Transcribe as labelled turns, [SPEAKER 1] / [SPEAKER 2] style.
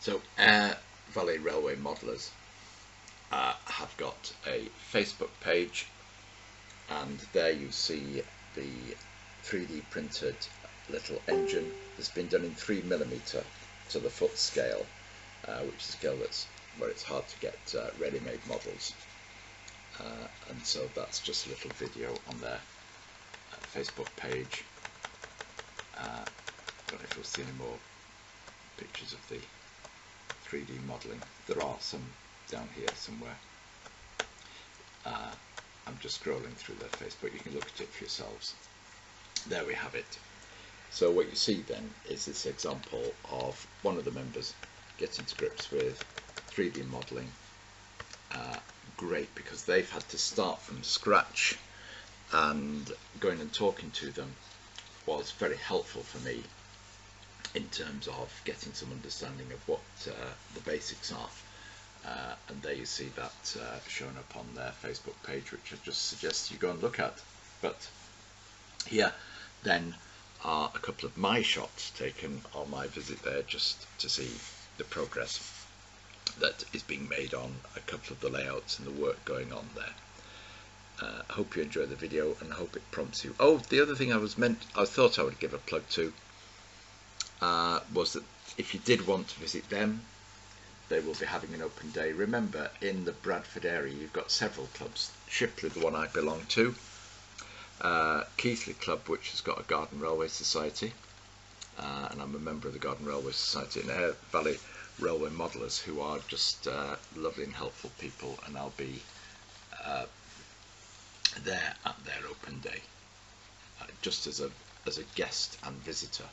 [SPEAKER 1] So Aire Valley Railway Modellers have got a Facebook page, and there you see the 3D printed little engine that's been done in 3mm to the foot scale, which is a scale where it's hard to get ready-made models. And so that's just a little video on their Facebook page. I don't know if you'll see any more pictures of the 3D modelling. There are some down here somewhere. I'm just scrolling through their Facebook. You can look at it for yourselves. There we have it. So what you see then is this example of one of the members getting to grips with 3D modelling. Great, because they've had to start from scratch, and going and talking to them was very helpful for me in terms of getting some understanding of what the basics are. And there you see that shown up on their Facebook page, which I just suggest you go and look at. But here then are a couple of my shots taken on my visit there, just to see the progress that is being made on a couple of the layouts and the work going on there. I hope you enjoy the video and hope it prompts you. Oh, the other thing I thought I would give a plug to was that if you did want to visit them, they will be having an open day. Remember, in the Bradford area you've got several clubs. Shipley, the one I belong to, Keighley Club, which has got a Garden Railway Society, and I'm a member of the Garden Railway Society, and Aire Valley Railway Modellers, who are just lovely and helpful people, and I'll be there at their open day, just as a guest and visitor.